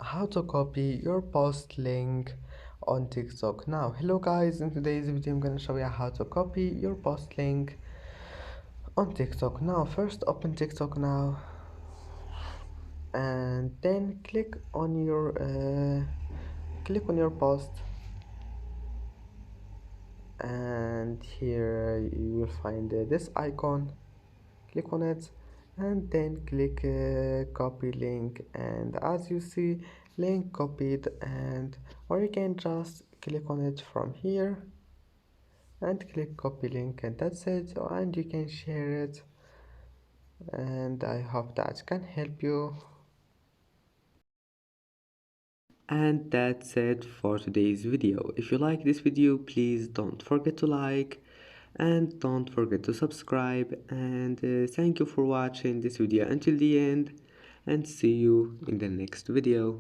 how to copy your post link on TikTok. Now, hello guys, in today's video I'm gonna show you how to copy your post link on TikTok. Now, first open TikTok now and then click on your post, and here you will find this icon. Click on it and then click copy link, and as you see, link copied. And or you can just click on it from here and click copy link, and that's it, and you can share it. And I hope that can help you. And that's it for today's video. If you like this video, please don't forget to like and don't forget to subscribe. And thank you for watching this video until the end, and see you in the next video.